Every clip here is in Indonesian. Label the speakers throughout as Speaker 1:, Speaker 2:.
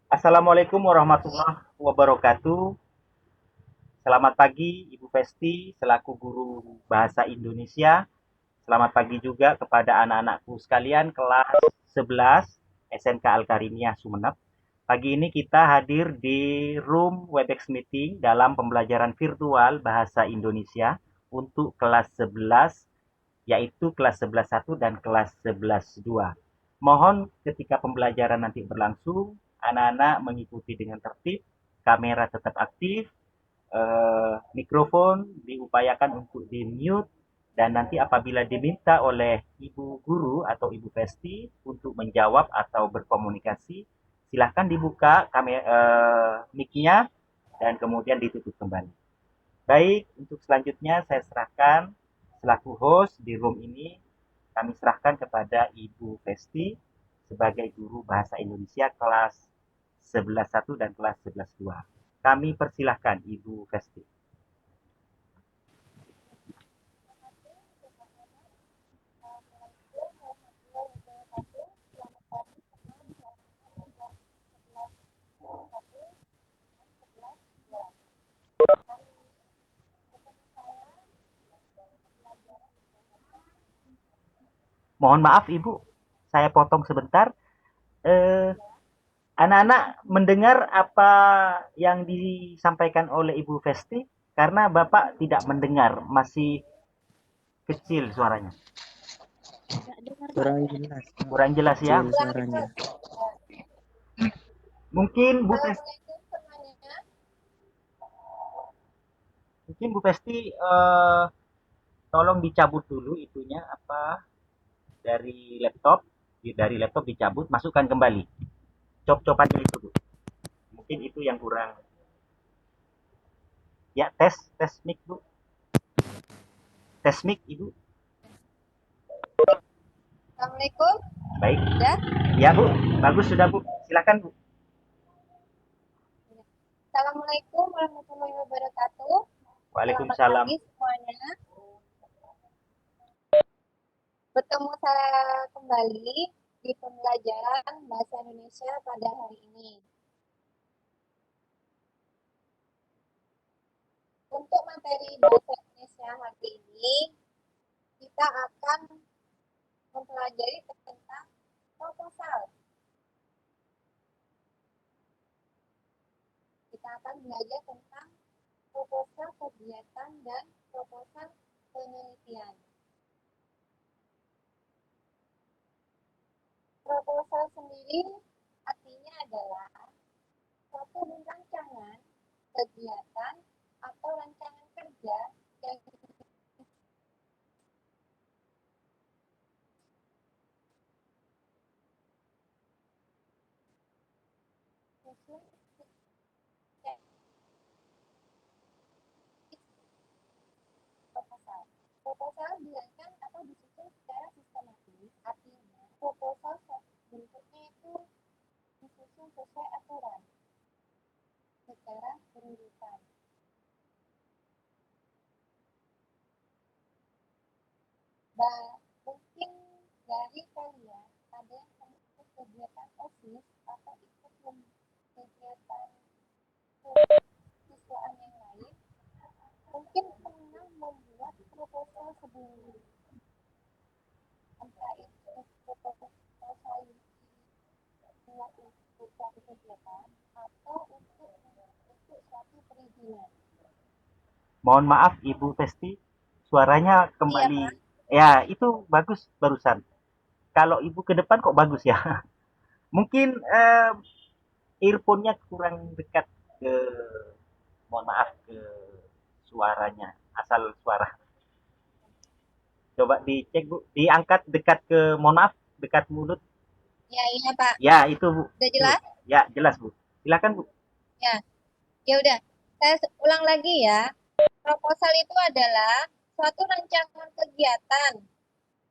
Speaker 1: Assalamualaikum warahmatullahi wabarakatuh. Selamat pagi Ibu Festi selaku guru Bahasa Indonesia. Selamat pagi juga kepada anak-anakku sekalian kelas 11 SMK Al-Karimiyah Sumeneb. Pagi ini kita hadir di room Webex meeting dalam pembelajaran virtual Bahasa Indonesia untuk kelas 11, yaitu kelas 11.1 dan kelas 11.2. Mohon ketika pembelajaran nanti berlangsung, anak-anak mengikuti dengan tertib, kamera tetap aktif, mikrofon diupayakan untuk di-mute, dan nanti apabila diminta oleh Ibu Guru atau Ibu Festi untuk menjawab atau berkomunikasi, silahkan dibuka kamera, mic-nya dan kemudian ditutup kembali. Baik, untuk selanjutnya saya serahkan selaku host di room ini, kami serahkan kepada Ibu Festi sebagai guru Bahasa Indonesia kelas 11.1 dan kelas 11.2. Kami persilahkan Ibu Festi. Mohon maaf Ibu, saya potong sebentar. Eh, Anak-anak mendengar apa yang disampaikan oleh Ibu Festi? Karena Bapak tidak mendengar, masih kecil suaranya.
Speaker 2: Kurang jelas, Pak.
Speaker 1: Kurang jelas ya.
Speaker 2: Kecil suaranya.
Speaker 1: Mungkin Bu Festi, mungkin Bu Festi tolong dicabut dulu itunya apa dari laptop dicabut, masukkan kembali. Cop-copannya itu Bu. Mungkin itu yang kurang. Ya, tes mic Bu. Tes mic Ibu.
Speaker 3: Assalamualaikum.
Speaker 1: Baik.
Speaker 3: Sudah?
Speaker 1: Ya Bu, bagus sudah Bu. Silakan Bu.
Speaker 3: Assalamualaikum warahmatullahi wabarakatuh. Selamat
Speaker 1: Waalaikumsalam.
Speaker 3: pagi semuanya. Bertemu saya kembali di pembelajaran Bahasa Indonesia pada hari ini. Untuk materi Bahasa Indonesia hari ini, kita akan mempelajari tentang proposal. Kita akan belajar tentang proposal kegiatan dan proposal penelitian. Proposal sendiri artinya adalah suatu rancangan, kegiatan, atau rancangan kerja yang disusun proposal. Proposal dirancang atau disusun secara sistematis, artinya proposal bentuknya itu disusun sesuai aturan, secara berurutan. Mungkin dari kalian ada yang ikut kegiatan OSIS atau ikut kegiatan siswaan yang lain, mungkin pernah membuat proposal sebelumnya, entah itu proposal buat untuk suatu kegiatan atau untuk suatu perizinan.
Speaker 1: Mohon maaf Ibu Festi, suaranya
Speaker 3: Iya,
Speaker 1: kembali.
Speaker 3: Pak.
Speaker 1: Ya, itu bagus barusan. Kalau Ibu ke depan kok bagus ya. Mungkin earphone-nya kurang dekat ke, mohon maaf, ke suaranya, asal suara. Coba dicek Bu, diangkat dekat ke, mohon maaf, dekat mulut.
Speaker 3: Ya, iya, Pak.
Speaker 1: Ya, itu Bu.
Speaker 3: Udah
Speaker 1: Itu.
Speaker 3: jelas?
Speaker 1: Ya, jelas Bu. Silakan Bu.
Speaker 3: Ya. Ya udah. Saya ulang lagi ya. Proposal itu adalah suatu rancangan kegiatan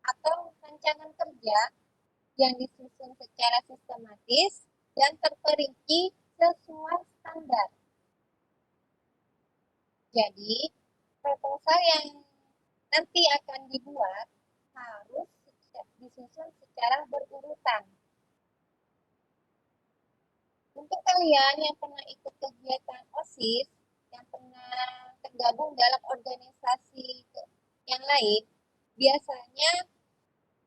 Speaker 3: atau rancangan kerja yang disusun secara sistematis dan terperinci sesuai standar. Jadi, proposal yang nanti akan dibuat harus disusun secara berurutan. Untuk kalian yang pernah ikut kegiatan OSIS, yang pernah tergabung dalam organisasi yang lain, biasanya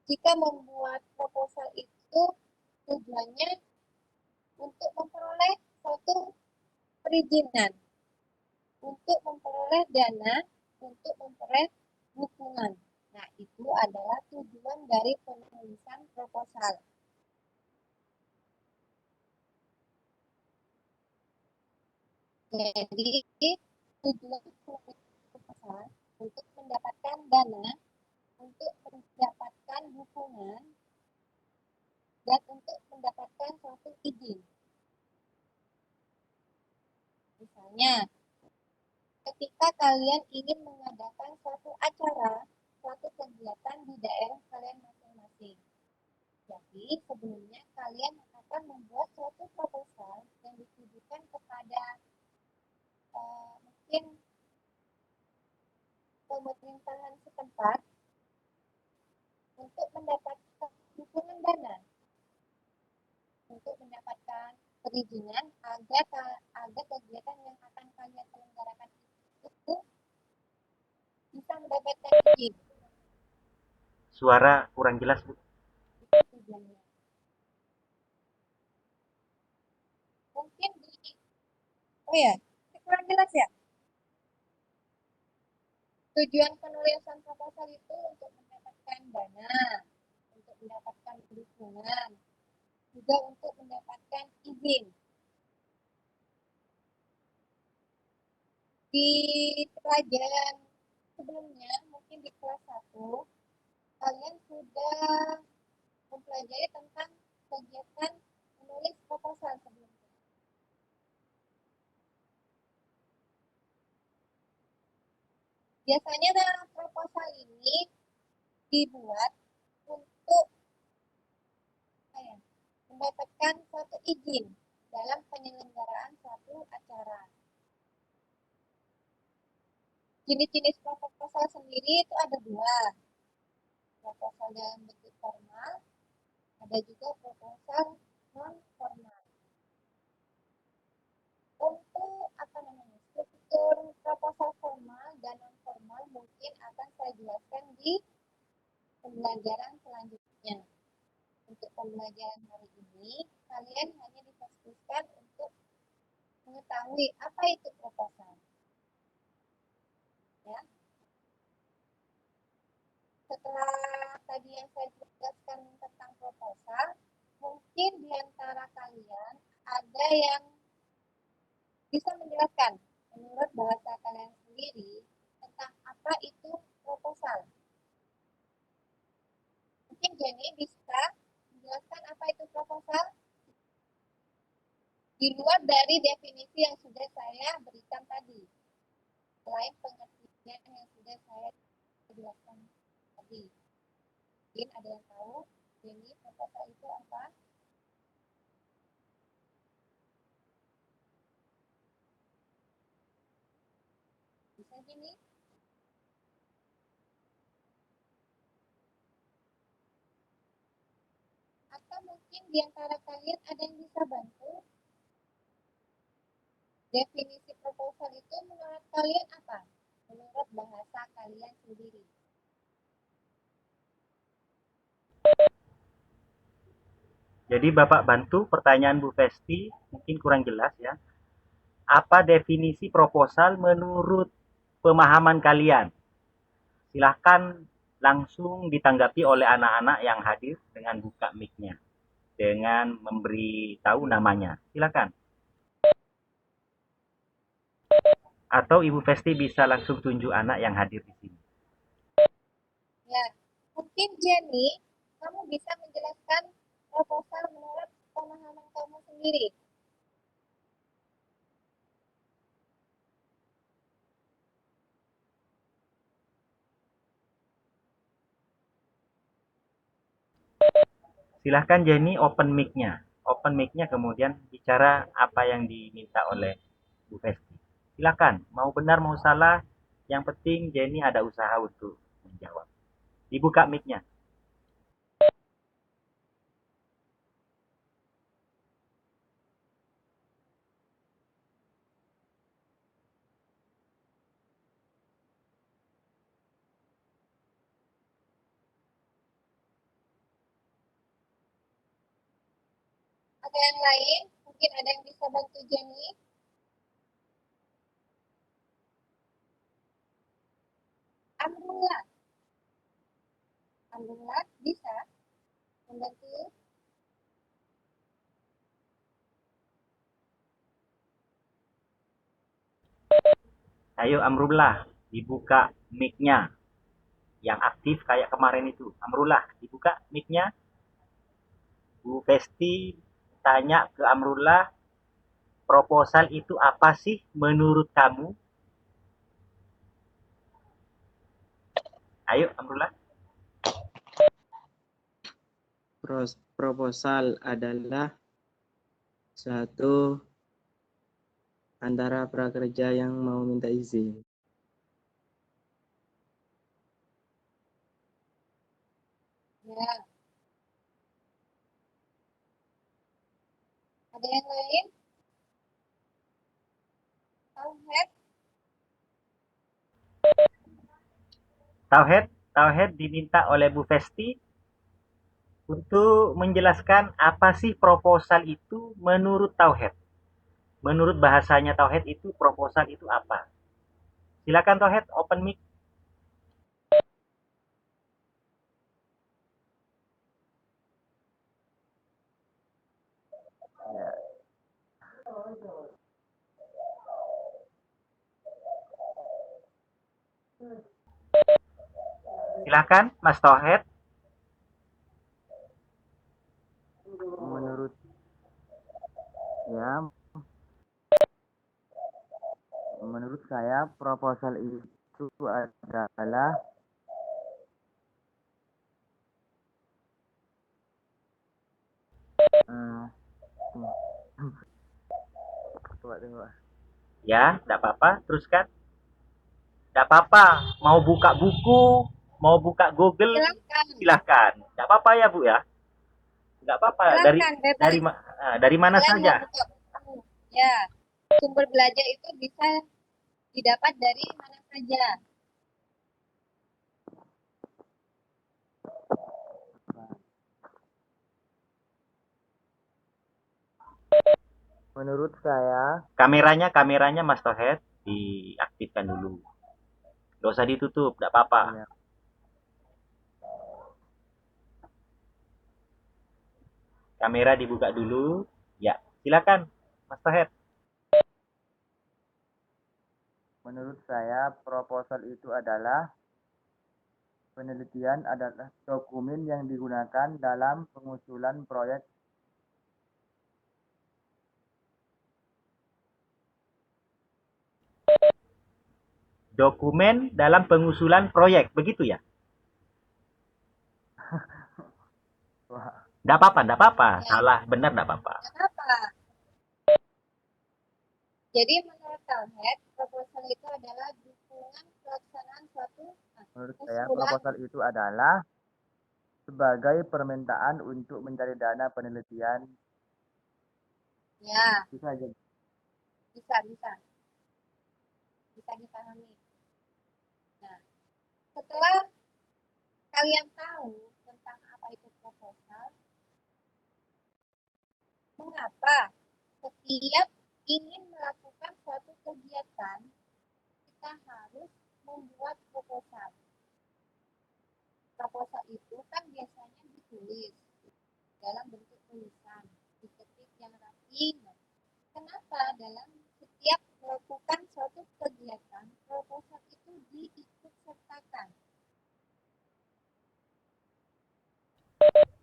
Speaker 3: jika membuat proposal itu tujuannya untuk memperoleh suatu perizinan, untuk memperoleh dana, untuk memperoleh dukungan. Nah, itu adalah tujuan dari penulisan proposal. Jadi, tujuan proposal untuk mendapatkan dana, untuk mendapatkan dukungan, dan untuk mendapatkan suatu izin. Misalnya, ketika kalian ingin mengadakan suatu acara, suatu kegiatan di daerah kalian masing-masing. Jadi, sebelumnya kalian akan membuat suatu proposal yang ditujukan kepada mungkin pemerintahan setempat untuk mendapatkan dukungan dana, untuk mendapatkan perizinan agar kegiatan yang akan kalian selenggarakan itu bisa mendapatkan izin.
Speaker 1: Suara kurang jelas, Bu.
Speaker 3: Tujuannya. Mungkin oh ya, kurang jelas ya. Tujuan penulisan proposal itu untuk mendapatkan dana, untuk mendapatkan dukungan, juga untuk mendapatkan izin. Di pelajaran sebelumnya, mungkin di kelas 1, kalian sudah mempelajari tentang kegiatan menulis proposal sebelumnya. Biasanya dalam proposal ini dibuat untuk mendapatkan suatu izin dalam penyelenggaraan suatu acara. Jenis-jenis proposal sendiri itu ada dua. Proposal dalam bentuk formal, ada juga proposal non formal. Untuk struktur proposal formal dan non formal mungkin akan saya jelaskan di pembelajaran selanjutnya. Untuk pembelajaran hari ini, kalian hanya difokuskan untuk mengetahui apa itu proposal. Ya. Setelah tadi yang saya jelaskan tentang proposal, mungkin di antara kalian ada yang bisa menjelaskan menurut bahasa kalian sendiri tentang apa itu proposal. Mungkin Jenny bisa menjelaskan apa itu proposal di luar dari definisi yang sudah saya berikan tadi, selain pengertian yang sudah saya jelaskan tadi. Mungkin ada yang tahu Jenny proposal itu apa? Bisa Jenny? Atau mungkin di antara kalian ada yang bisa bantu? Definisi proposal itu menurut kalian apa? Menurut bahasa kalian sendiri.
Speaker 1: Jadi Bapak bantu pertanyaan Bu Festi, mungkin kurang jelas ya. Apa definisi proposal menurut pemahaman kalian? Silahkan langsung ditanggapi oleh anak-anak yang hadir dengan buka mic-nya, dengan memberi tahu namanya. Silakan. Atau Ibu Festi bisa langsung tunjuk anak yang hadir di sini.
Speaker 3: Ya, mungkin Jenny, kamu bisa menjelaskan proposal menurut pemahaman kamu sendiri.
Speaker 1: Silahkan Jenny open mic-nya. Open mic-nya kemudian bicara apa yang diminta oleh Bu Festi. Silahkan, mau benar mau salah, yang penting Jenny ada usaha untuk menjawab. Dibuka mic-nya.
Speaker 3: Ada yang lain? Mungkin ada yang bisa bantu Jenny? Amrullah. Amrullah bisa membantu?
Speaker 1: Ayo Amrullah, dibuka mic-nya yang aktif kayak kemarin itu. Amrullah, dibuka mic-nya. Bu Festi tanya ke Amrullah, proposal itu apa sih menurut kamu? Ayo Amrullah.
Speaker 2: Proposal adalah suatu antara prakerja yang mau minta izin.
Speaker 3: Ya. Ada yang lain? Tauhid?
Speaker 1: Tauhid diminta oleh Bu Festi untuk menjelaskan apa sih proposal itu menurut Tauhid. Menurut bahasanya Tauhid itu proposal itu apa? Silakan Tauhid, open mic. Silakan Mas Tauhid.
Speaker 2: Menurut ya, menurut saya proposal itu adalah coba tengok.
Speaker 1: Ya, tidak apa-apa. Teruskan. Tidak apa-apa. Mau buka buku, mau buka Google,
Speaker 3: Silakan.
Speaker 1: silahkan. Tidak apa-apa ya Bu ya. Tidak apa-apa.
Speaker 3: Silakan, bebas.
Speaker 1: Dari mana
Speaker 3: Kalian
Speaker 1: saja?
Speaker 3: mau buka buku. Ya. Sumber belajar itu bisa didapat dari mana saja.
Speaker 2: Menurut saya
Speaker 1: Kameranya Mas Tohed diaktifkan dulu. Gak usah ditutup, tidak apa-apa.
Speaker 2: ya,
Speaker 1: Kamera dibuka dulu. Ya, silakan Mas Tohed.
Speaker 2: menurut saya proposal itu adalah penelitian adalah dokumen yang digunakan dalam pengusulan proyek.
Speaker 1: Dokumen dalam pengusulan proyek, begitu ya? Tidak apa-apa, tidak apa-apa.
Speaker 3: Ya.
Speaker 1: Salah, benar tidak apa-apa.
Speaker 3: Kenapa? Jadi menurut Tauhid, proposal itu adalah dukungan pelaksanaan suatu
Speaker 2: Menurut saya
Speaker 3: usulan.
Speaker 2: proposal itu adalah sebagai permintaan untuk mencari dana penelitian.
Speaker 3: Ya,
Speaker 2: Bisa aja.
Speaker 3: bisa dipahami. Nah, setelah kalian tahu tentang apa itu proposal, mengapa setiap ingin melakukan suatu kegiatan, kita harus membuat proposal. Proposal itu kan biasanya ditulis dalam bentuk tulisan, diketik yang rapi. Kenapa dalam setiap melakukan suatu kegiatan, proposal itu diikut sertakan?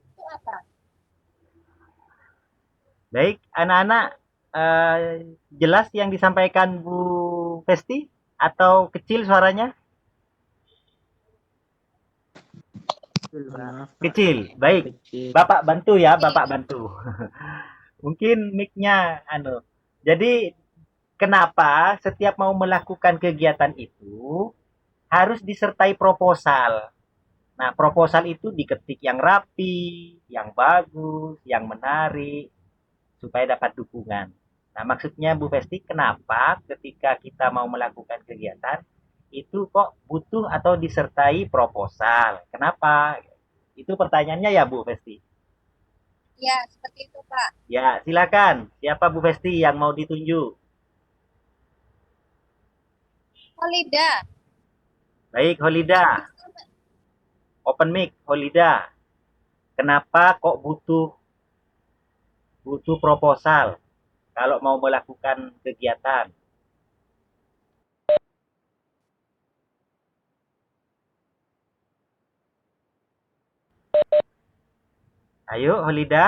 Speaker 3: Itu apa?
Speaker 1: Baik, anak-anak, jelas yang disampaikan Bu Festi? Atau kecil suaranya?
Speaker 2: Maaf,
Speaker 1: Kecil, baik.
Speaker 2: kecil.
Speaker 1: Bapak bantu ya, Bapak bantu. Mungkin mic-nya Jadi kenapa setiap mau melakukan kegiatan itu harus disertai proposal. Nah, proposal itu diketik yang rapi, yang bagus, yang menarik supaya dapat dukungan. Nah, maksudnya Bu Festi, kenapa ketika kita mau melakukan kegiatan itu kok butuh atau disertai proposal? Kenapa? Itu pertanyaannya ya Bu Festi.
Speaker 3: Ya, seperti itu, Pak.
Speaker 1: Ya, silakan. Siapa Bu Festi yang mau ditunjuk?
Speaker 3: Holida,
Speaker 1: Baik, Holida.
Speaker 3: bisa, Mbak?
Speaker 1: Open mic, Holida. Kenapa kok butuh butuh proposal kalau mau melakukan kegiatan? Ayo, Holida,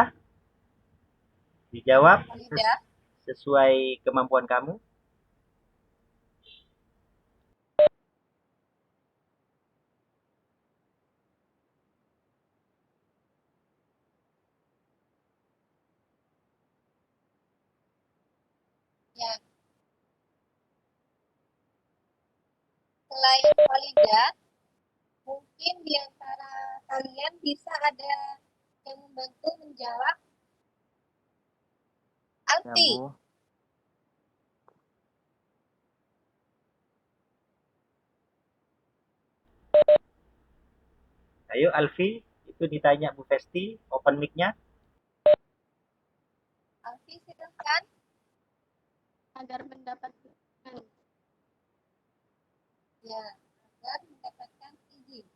Speaker 1: dijawab
Speaker 3: Holida.
Speaker 1: sesuai kemampuan kamu.
Speaker 3: Ya, selain Holida, mungkin di antara kalian bisa ada yang membantu menjawab.
Speaker 2: Ya,
Speaker 3: Alfi.
Speaker 2: Bu.
Speaker 1: Ayo, Alfi, itu ditanya Bu Festi, open mic-nya.
Speaker 3: Alfi, silakan.
Speaker 4: Agar mendapatkan
Speaker 3: Ya, agar mendapatkan izin.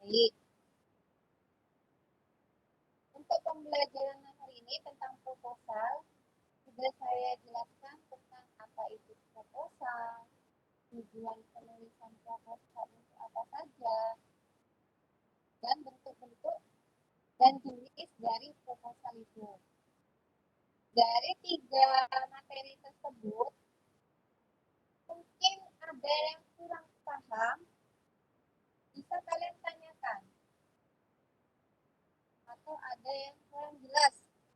Speaker 3: Baik. Untuk pembelajaran hari ini tentang proposal, sudah saya jelaskan tentang apa itu proposal, tujuan penulisan proposal untuk apa saja, dan bentuk-bentuk dan jenis dari proposal itu. Dari 3 materi tersebut, mungkin ada yang kurang paham, bisa kalian tanyakan. Atau ada yang kurang jelas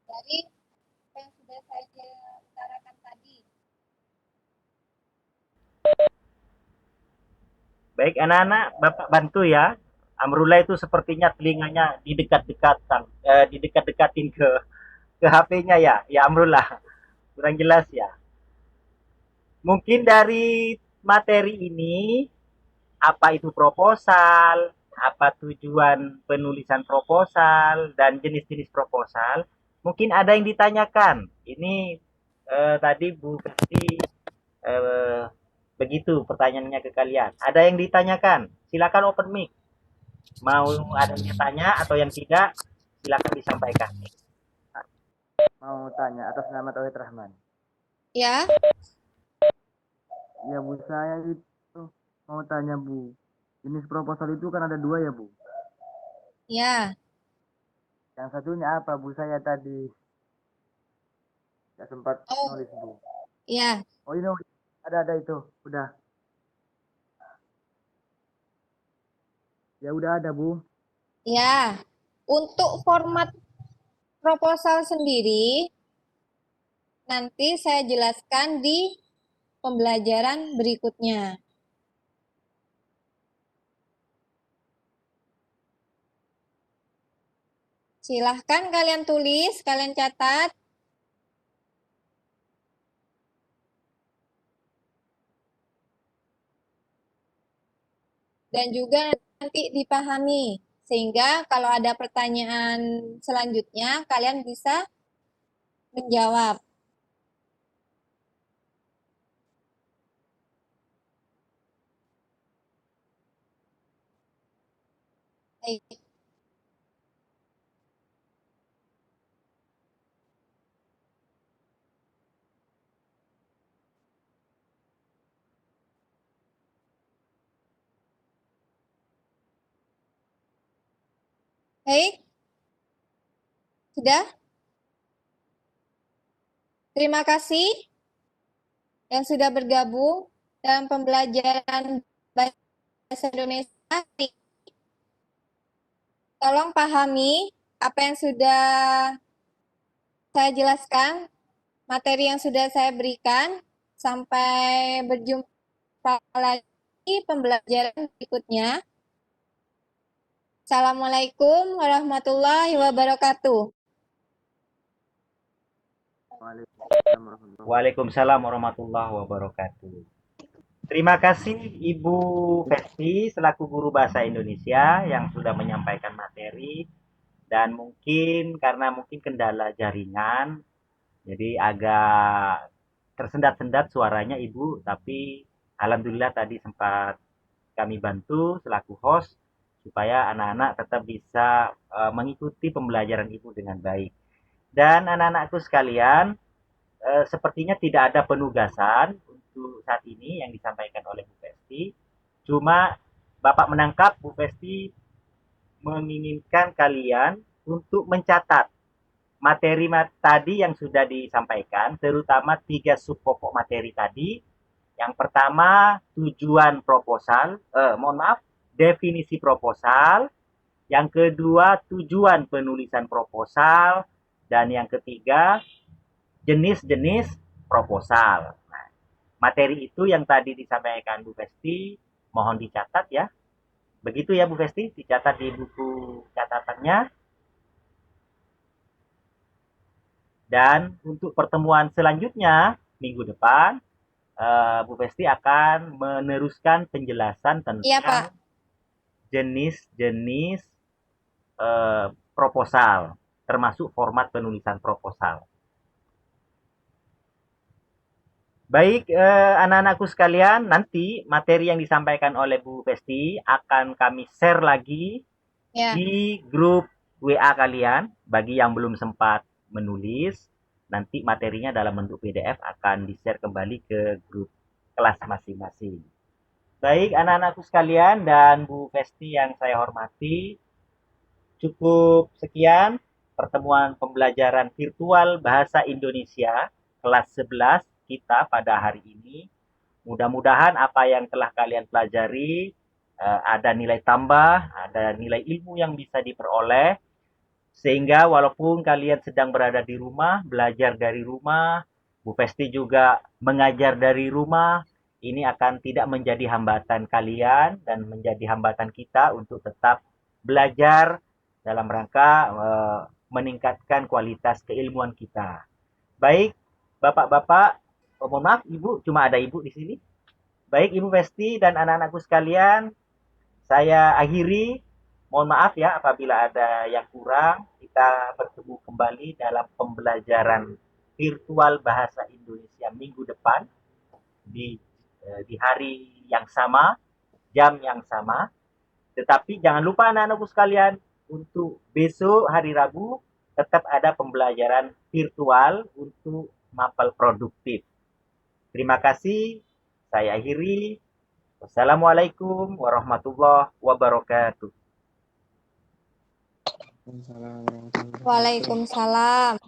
Speaker 3: dari apa yang sudah saya utarakan tadi.
Speaker 1: Baik, anak-anak, Bapak bantu ya. Amrullah itu sepertinya telinganya didekat-dekatin ke HP-nya ya. Ya, Amrullah. Kurang jelas ya. Mungkin dari materi ini, apa itu proposal, apa tujuan penulisan proposal, dan jenis-jenis proposal, mungkin ada yang ditanyakan. Ini tadi Bu Festi eh, begitu pertanyaannya ke kalian. Ada yang ditanyakan? Silakan open mic. Mau ada yang ditanya atau yang tidak, silakan disampaikan.
Speaker 2: Mau tanya atas nama Tauhid Rahman.
Speaker 3: Ya,
Speaker 2: Ya, Bu, saya itu mau tanya, Bu. Jenis proposal itu kan ada 2 ya, Bu.
Speaker 3: ya.
Speaker 2: Yang satunya apa, Bu? Saya tadi nggak sempat
Speaker 3: Oh,
Speaker 2: nulis, Bu.
Speaker 3: ya.
Speaker 2: Oh, ini ada itu. Udah. Ya, udah ada, Bu.
Speaker 3: Ya. Untuk format proposal sendiri, nanti saya jelaskan di pembelajaran berikutnya. Silahkan kalian tulis, kalian catat. Dan juga nanti dipahami. Sehingga kalau ada pertanyaan selanjutnya, kalian bisa menjawab. Baik. Baik. Sudah? Terima kasih yang sudah bergabung dalam pembelajaran bahasa Indonesia. Tolong pahami apa yang sudah saya jelaskan, materi yang sudah saya berikan. Sampai berjumpa lagi di pembelajaran berikutnya. Assalamualaikum warahmatullahi wabarakatuh.
Speaker 1: Waalaikumsalam warahmatullahi wabarakatuh. Terima kasih Ibu Festi selaku guru bahasa Indonesia yang sudah menyampaikan materi. materi, dan mungkin karena kendala jaringan, jadi agak tersendat-sendat suaranya Ibu, tapi alhamdulillah tadi sempat kami bantu selaku host supaya anak-anak tetap bisa mengikuti pembelajaran Ibu dengan baik. Dan anak-anakku sekalian, sepertinya tidak ada penugasan untuk saat ini yang disampaikan oleh Bu Festi. Cuma Bapak menangkap Bu Festi menginginkan kalian untuk mencatat materi tadi yang sudah disampaikan, terutama 3 sub pokok materi tadi. Yang pertama, tujuan proposal, definisi proposal. Yang kedua, tujuan penulisan proposal. Dan yang ketiga, jenis-jenis proposal. Nah, materi itu yang tadi disampaikan Bu Festi, mohon dicatat ya. Begitu ya Bu Festi, dicatat di buku catatannya. Dan untuk pertemuan selanjutnya, minggu depan, Bu Festi akan meneruskan penjelasan
Speaker 3: Iya, Pak.
Speaker 1: tentang jenis-jenis proposal, termasuk format penulisan proposal. Baik, anak-anakku sekalian, nanti materi yang disampaikan oleh Bu Festi akan kami share lagi
Speaker 3: Ya.
Speaker 1: di grup WA kalian. Bagi yang belum sempat menulis, nanti materinya dalam bentuk PDF akan di-share kembali ke grup kelas masing-masing. Baik, anak-anakku sekalian dan Bu Festi yang saya hormati, cukup sekian pertemuan pembelajaran virtual Bahasa Indonesia kelas 11 kita pada hari ini. Mudah-mudahan apa yang telah kalian pelajari ada nilai tambah, ada nilai ilmu yang bisa diperoleh, sehingga walaupun kalian sedang berada di rumah, belajar dari rumah, Bu Festi juga mengajar dari rumah, ini akan tidak menjadi hambatan kalian dan menjadi hambatan kita untuk tetap belajar dalam rangka meningkatkan kualitas keilmuan kita. Baik, Bapak-bapak, mohon maaf Ibu, cuma ada Ibu di sini. Baik Ibu Festi dan anak-anakku sekalian, saya akhiri. Mohon maaf ya apabila ada yang kurang. Kita bertemu kembali dalam pembelajaran virtual Bahasa Indonesia minggu depan di hari yang sama, jam yang sama. Tetapi jangan lupa anak-anakku sekalian, untuk besok hari Rabu tetap ada pembelajaran virtual untuk mapel produktif. Terima kasih. Saya akhiri. Wassalamualaikum warahmatullahi wabarakatuh.
Speaker 3: Waalaikumsalam.